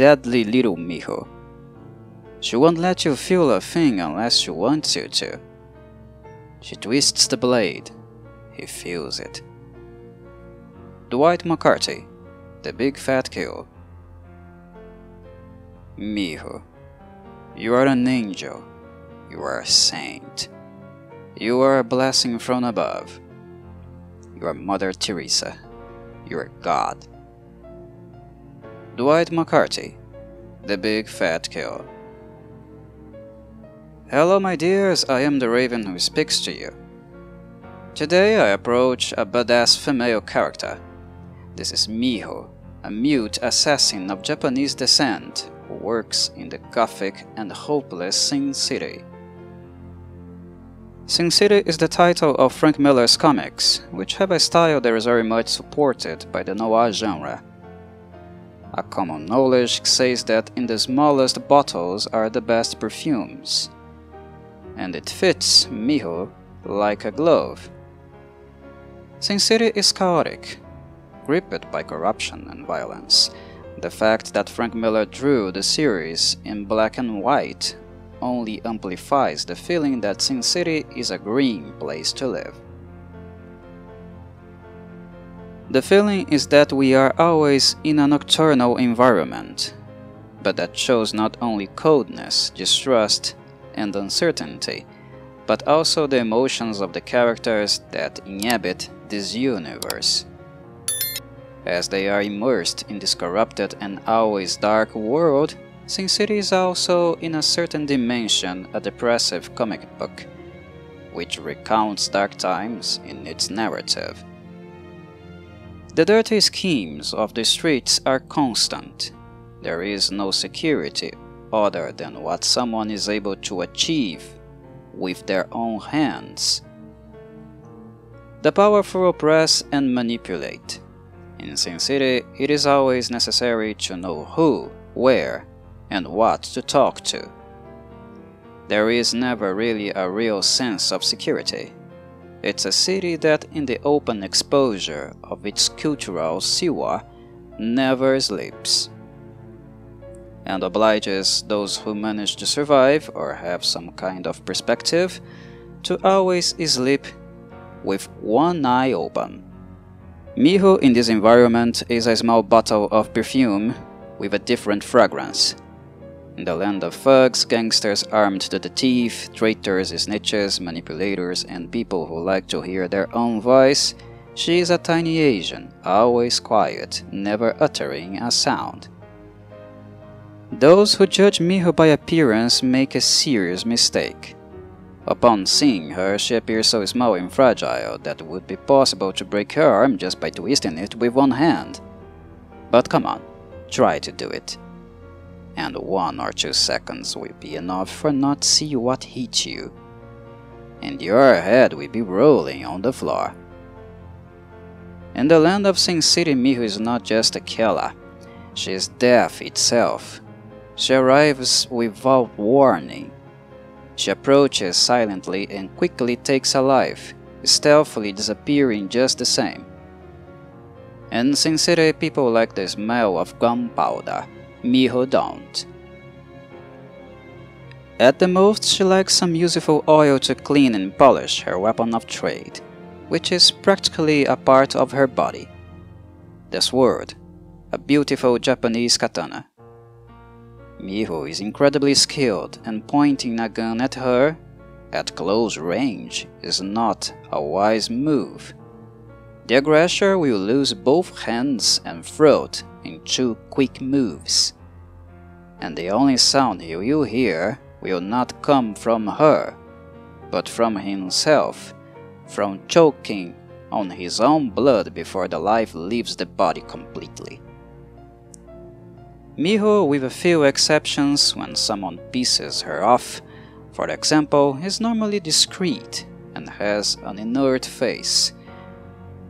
deadly little Miho. She won't let you feel a thing unless she wants you to. She twists the blade. He feels it. Dwight McCarty, the big fat kill. Miho, you are an angel. You are a saint. You are a blessing from above. You are Mother Teresa. You are God. Dwight McCarty, the big fat kill. Hello my dears, I am the Raven who speaks to you. Today I approach a badass female character. This is Miho, a mute assassin of Japanese descent who works in the gothic and hopeless Sin City. Sin City is the title of Frank Miller's comics, which have a style that is very much supported by the noir genre. A common knowledge says that in the smallest bottles are the best perfumes. And it fits Miho like a glove. Sin City is chaotic, gripped by corruption and violence. The fact that Frank Miller drew the series in black and white only amplifies the feeling that Sin City is a green place to live. The feeling is that we are always in a nocturnal environment, but that shows not only coldness, distrust, and uncertainty, but also the emotions of the characters that inhabit this universe. As they are immersed in this corrupted and always dark world, Sin City is also in a certain dimension a depressive comic book, which recounts dark times in its narrative. The dirty schemes of the streets are constant. There is no security other than what someone is able to achieve with their own hands. The powerful oppress and manipulate. In Sin City, it is always necessary to know who, where, and what to talk to. There is never really a real sense of security. It's a city that, in the open exposure of its cultural siwa, never sleeps, and obliges those who manage to survive or have some kind of perspective to always sleep with one eye open. Miho in this environment is a small bottle of perfume with a different fragrance. In the land of thugs, gangsters armed to the teeth, traitors, snitches, manipulators, and people who like to hear their own voice, she is a tiny Asian, always quiet, never uttering a sound. Those who judge Miho by appearance make a serious mistake. Upon seeing her, she appears so small and fragile that it would be possible to break her arm just by twisting it with one hand. But come on, try to do it. And 1 or 2 seconds will be enough for not see what hit you, and your head will be rolling on the floor. In the land of Sin City, Miho is not just a killer, she is death itself. She arrives without warning. She approaches silently and quickly takes a life, stealthily disappearing just the same. In Sin City, people like the smell of gunpowder. Miho don't. At the most, she likes some useful oil to clean and polish her weapon of trade, which is practically a part of her body. The sword, a beautiful Japanese katana. Miho is incredibly skilled, and pointing a gun at her, at close range, is not a wise move. The aggressor will lose both hands and throat in 2 quick moves, and the only sound he will hear will not come from her, but from himself, from choking on his own blood before the life leaves the body completely. Miho, with a few exceptions when someone pisses her off, for example, is normally discreet and has an inert face.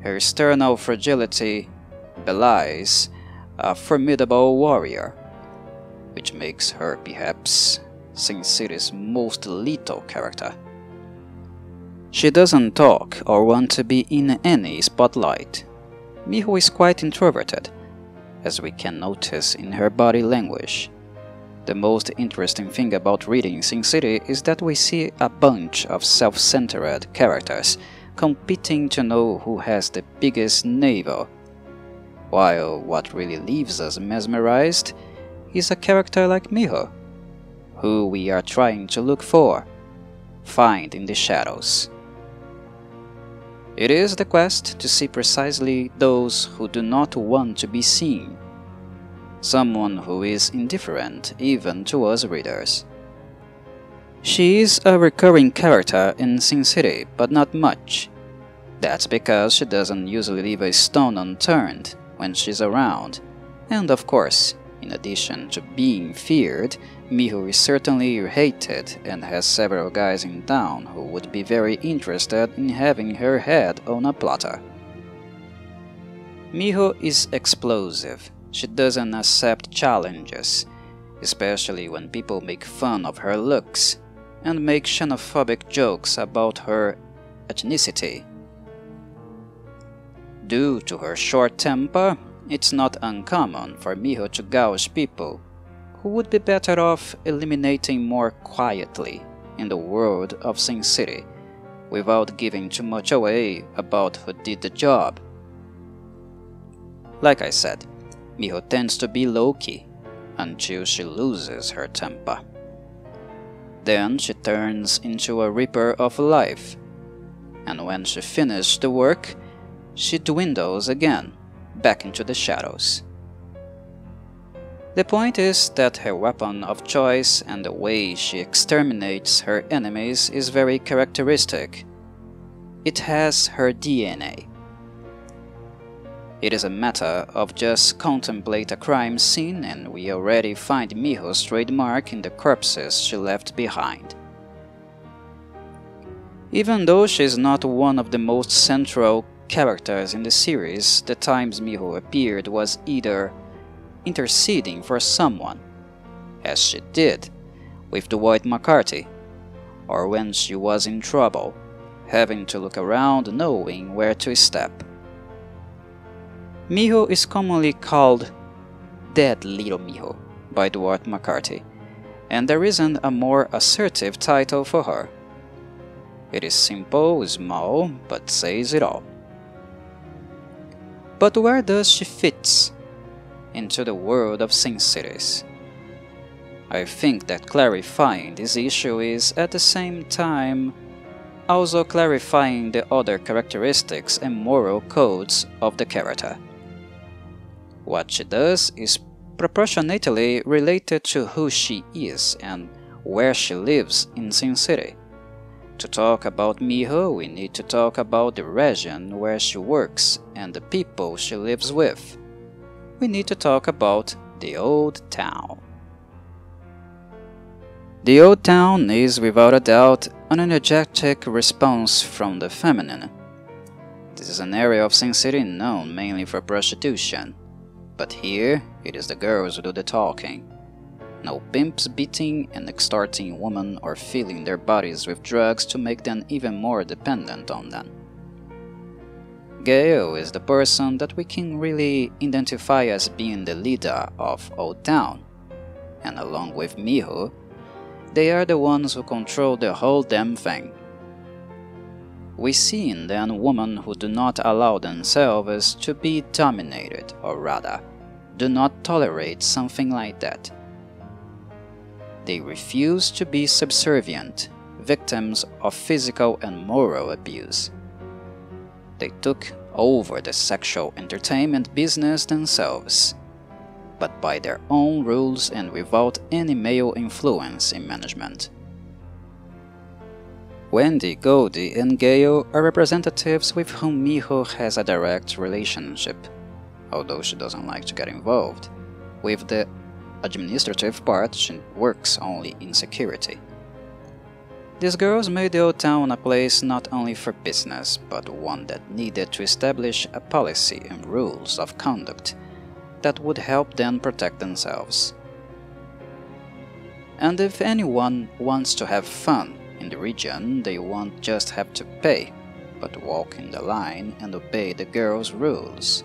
Her external fragility belies a formidable warrior, which makes her perhaps Sin City's most lethal character. She doesn't talk or want to be in any spotlight. Miho is quite introverted, as we can notice in her body language. The most interesting thing about reading Sin City is that we see a bunch of self-centered characters competing to know who has the biggest navel, while what really leaves us mesmerized is a character like Miho, who we are trying to look for, find in the shadows. It is the quest to see precisely those who do not want to be seen, someone who is indifferent even to us readers. She is a recurring character in Sin City, but not much. That's because she doesn't usually leave a stone unturned when she's around, and of course, in addition to being feared, Miho is certainly hated and has several guys in town who would be very interested in having her head on a platter. Miho is explosive. She doesn't accept challenges, especially when people make fun of her looks and make xenophobic jokes about her ethnicity. Due to her short temper, it's not uncommon for Miho to gouge people who would be better off eliminating more quietly in the world of Sin City, without giving too much away about who did the job. Like I said, Miho tends to be low-key until she loses her temper. Then she turns into a reaper of life, and when she finishes the work, she dwindles again, back into the shadows. The point is that her weapon of choice and the way she exterminates her enemies is very characteristic. It has her DNA. It is a matter of just contemplate a crime scene and we already find Miho's trademark in the corpses she left behind. Even though she is not one of the most central characters in the series, the times Miho appeared was either interceding for someone, as she did with Dwight McCarthy, or when she was in trouble, having to look around knowing where to step. Miho is commonly called Dead Little Miho by Dwight McCarthy, and there isn't a more assertive title for her. It is simple, small, but says it all. But where does she fit into the world of Sin Cities? I think that clarifying this issue is at the same time also clarifying the other characteristics and moral codes of the character. What she does is proportionately related to who she is and where she lives in Sin City. To talk about Miho, we need to talk about the region where she works and the people she lives with. We need to talk about the Old Town. The Old Town is without a doubt an energetic response from the feminine. This is an area of Sin City known mainly for prostitution, but here it is the girls who do the talking. No pimps beating and extorting women or filling their bodies with drugs to make them even more dependent on them. Gale is the person that we can really identify as being the leader of Old Town, and along with Miho, they are the ones who control the whole damn thing. We see in them women who do not allow themselves to be dominated, or rather, do not tolerate something like that. They refuse to be subservient, victims of physical and moral abuse. They took over the sexual entertainment business themselves, but by their own rules and without any male influence in management. Wendy, Goldie, and Gale are representatives with whom Miho has a direct relationship, although she doesn't like to get involved. With the administrative part, she works only in security. These girls made the Old Town a place not only for business, but one that needed to establish a policy and rules of conduct that would help them protect themselves. And if anyone wants to have fun in the region, they won't just have to pay, but walk in the line and obey the girls' rules.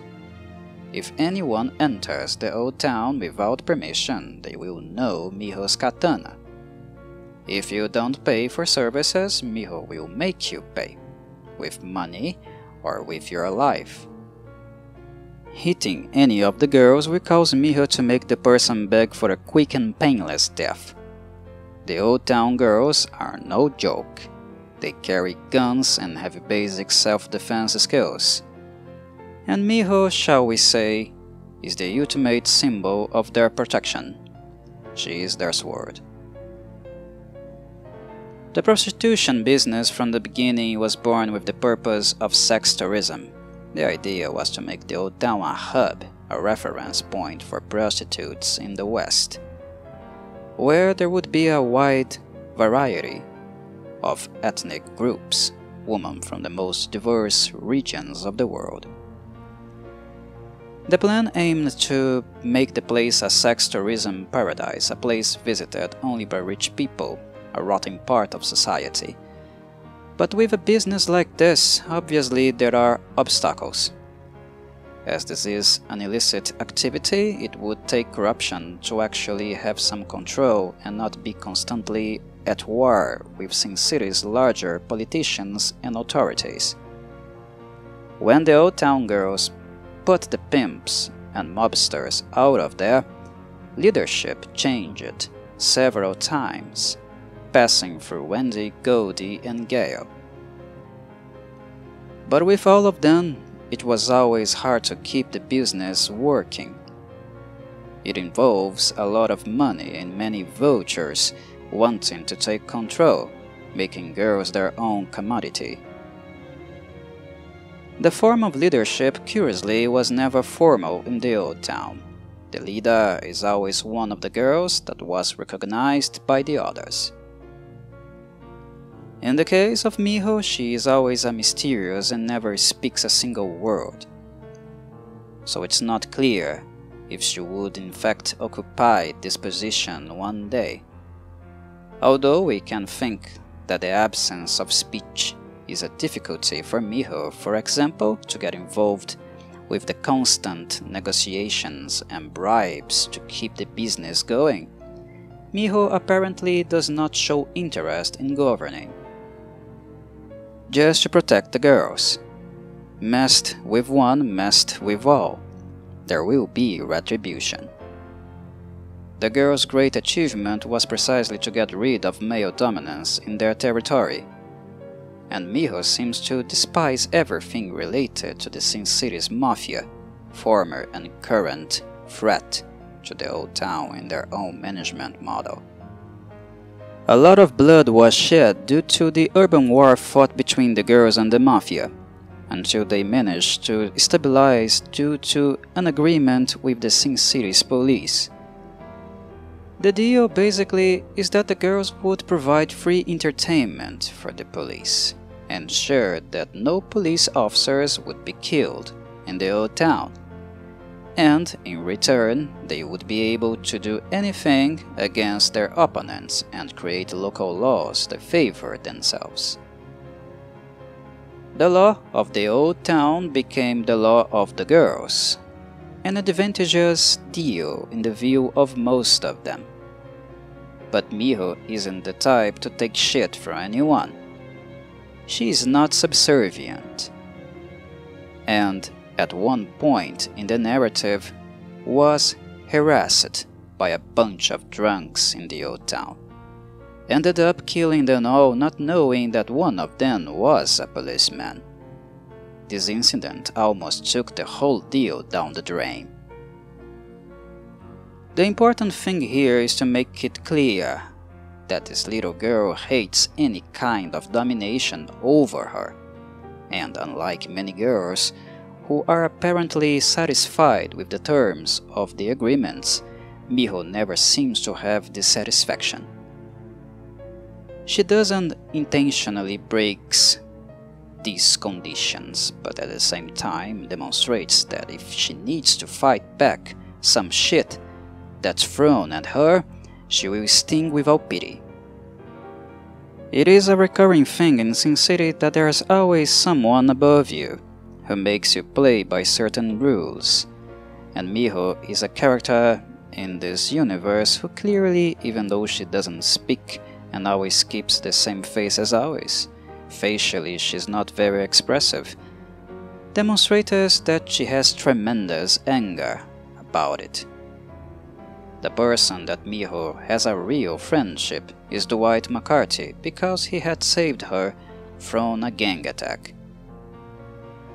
If anyone enters the old town without permission, they will know Miho's katana. If you don't pay for services, Miho will make you pay, with money or with your life. Hitting any of the girls will cause Miho to make the person beg for a quick and painless death. The old town girls are no joke. They carry guns and have basic self-defense skills. And Miho, shall we say, is the ultimate symbol of their protection. She is their sword. The prostitution business from the beginning was born with the purpose of sex tourism. The idea was to make the old town a hub, a reference point for prostitutes in the West, where there would be a wide variety of ethnic groups, women from the most diverse regions of the world. The plan aimed to make the place a sex tourism paradise, a place visited only by rich people, a rotting part of society. But with a business like this, obviously there are obstacles. As this is an illicit activity, it would take corruption to actually have some control and not be constantly at war with Sin City's larger politicians and authorities. When the old town girls put the pimps and mobsters out of there, leadership changed several times, passing through Wendy, Goldie, and Gale. But with all of them, it was always hard to keep the business working. It involves a lot of money and many vultures wanting to take control, making girls their own commodity. The form of leadership, curiously, was never formal in the old town. The leader is always one of the girls that was recognized by the others. In the case of Miho, she is always a mysterious and never speaks a single word. So it's not clear if she would in fact occupy this position one day. Although we can think that the absence of speech is a difficulty for Miho, for example, to get involved with the constant negotiations and bribes to keep the business going, Miho apparently does not show interest in governing. Just to protect the girls. Messed with one, messed with all. There will be retribution. The girls' great achievement was precisely to get rid of male dominance in their territory, and Miho seems to despise everything related to the Sin City's mafia, former and current threat to the old town in their own management model. A lot of blood was shed due to the urban war fought between the girls and the mafia, until they managed to stabilize due to an agreement with the Sin City's police. The deal basically is that the girls would provide free entertainment for the police, ensure that no police officers would be killed in the old town, and in return they would be able to do anything against their opponents and create local laws that favor themselves. The law of the old town became the law of the girls, an advantageous deal in the view of most of them. But Miho isn't the type to take shit from anyone. She is not subservient, and at one point in the narrative was harassed by a bunch of drunks in the old town. Ended up killing them all, not knowing that one of them was a policeman. This incident almost took the whole deal down the drain. The important thing here is to make it clear that this little girl hates any kind of domination over her, and unlike many girls who are apparently satisfied with the terms of the agreements, Miho never seems to have this satisfaction. She doesn't intentionally break these conditions, but at the same time demonstrates that if she needs to fight back some shit that's thrown at her, she will sting without pity. It is a recurring thing in Sin City that there's always someone above you who makes you play by certain rules, And Miho is a character in this universe who clearly, even though she doesn't speak and always keeps the same face as always, facially she's not very expressive, demonstrates that she has tremendous anger about it. The person that Miho has a real friendship is Dwight McCarthy because he had saved her from a gang attack.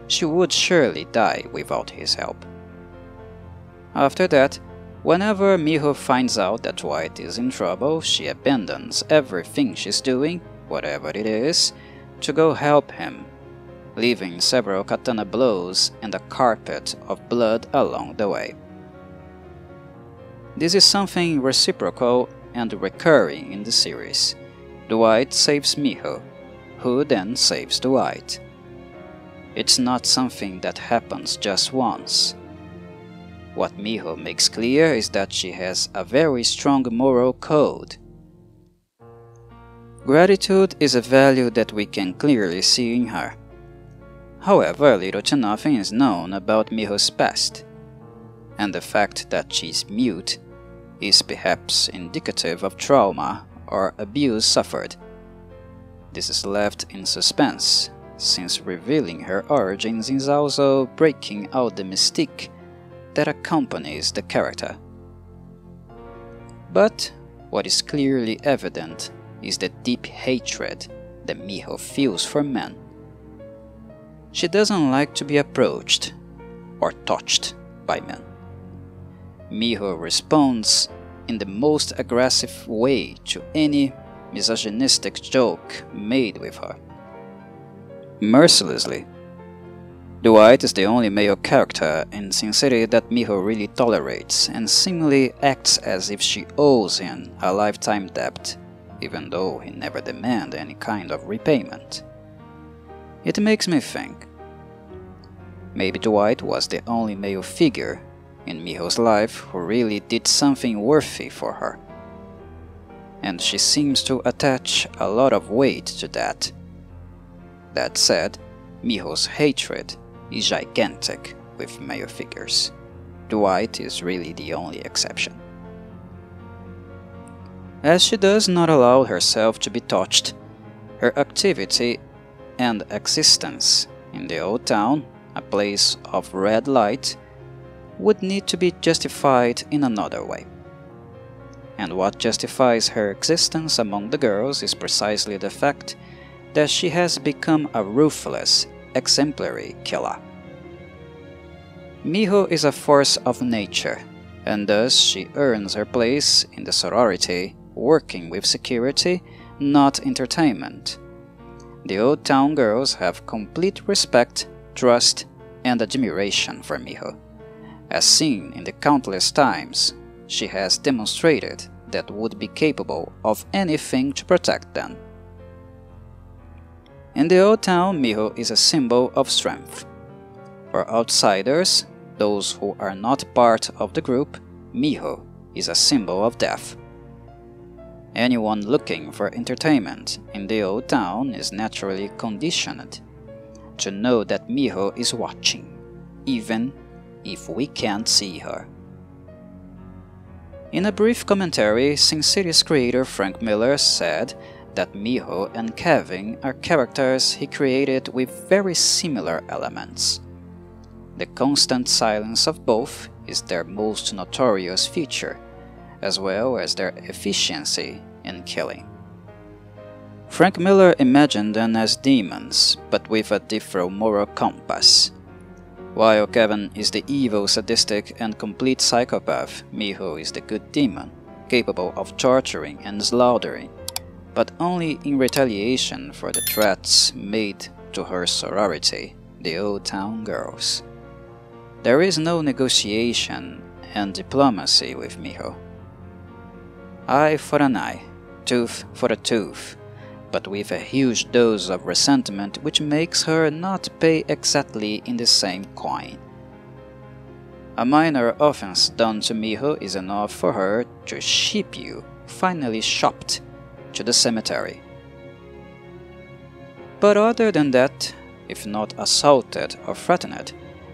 She would surely die without his help. After that, whenever Miho finds out that Dwight is in trouble, she abandons everything she's doing, whatever it is, to go help him, leaving several katana blows and a carpet of blood along the way. This is something reciprocal and recurring in the series. Dwight saves Miho, who then saves Dwight. It's not something that happens just once. What Miho makes clear is that she has a very strong moral code. Gratitude is a value that we can clearly see in her. However, little to nothing is known about Miho's past, and the fact that she's mute is perhaps indicative of trauma or abuse suffered. This is left in suspense, since revealing her origins is also breaking out the mystique that accompanies the character. But what is clearly evident is the deep hatred that Miho feels for men. She doesn't like to be approached or touched by men. Miho responds in the most aggressive way to any misogynistic joke made with her. Mercilessly. Dwight is the only male character in Sin City that Miho really tolerates and seemingly acts as if she owes him a lifetime debt, even though he never demands any kind of repayment. It makes me think. Maybe Dwight was the only male figure in Miho's life who really did something worthy for her. And she seems to attach a lot of weight to that. That said, Miho's hatred is gigantic with male figures. Dwight is really the only exception. As she does not allow herself to be touched, her activity and existence in the old town, a place of red light, would need to be justified in another way. And what justifies her existence among the girls is precisely the fact that she has become a ruthless, exemplary killer. Miho is a force of nature, and thus she earns her place in the sorority, working with security, not entertainment. The Old Town girls have complete respect, trust, and admiration for Miho. As seen in the countless times she has demonstrated that would be capable of anything to protect them. In the Old Town, Miho is a symbol of strength. For outsiders, those who are not part of the group, Miho is a symbol of death. Anyone looking for entertainment in the Old Town is naturally conditioned to know that Miho is watching, even if we can't see her. In a brief commentary, Sin City's creator Frank Miller said that Miho and Kevin are characters he created with very similar elements. The constant silence of both is their most notorious feature, as well as their efficiency in killing. Frank Miller imagined them as demons, but with a different moral compass. While Kevin is the evil, sadistic, and complete psychopath, Miho is the good demon, capable of torturing and slaughtering, but only in retaliation for the threats made to her sorority, the Old Town girls. There is no negotiation and diplomacy with Miho. Eye for an eye, tooth for a tooth, but with a huge dose of resentment which makes her not pay exactly in the same coin. A minor offense done to Miho is enough for her to ship you, finally shopped, to the cemetery. But other than that, if not assaulted or threatened,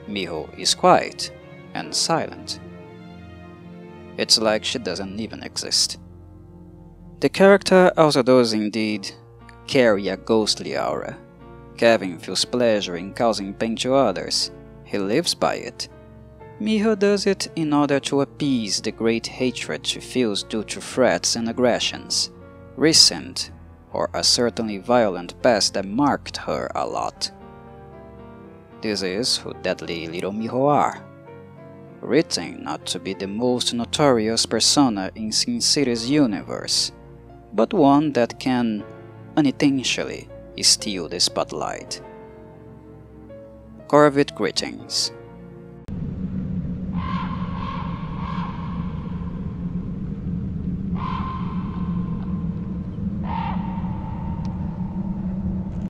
Miho is quiet, and silent. It's like she doesn't even exist. The character also does indeed carry a ghostly aura. Kevin feels pleasure in causing pain to others. He lives by it. Miho does it in order to appease the great hatred she feels due to threats and aggressions, recent or a certainly violent past that marked her a lot. This is who deadly little Miho are. Written not to be the most notorious persona in Sin City's universe, but one that can, unintentionally, steal the spotlight. Corvid greetings.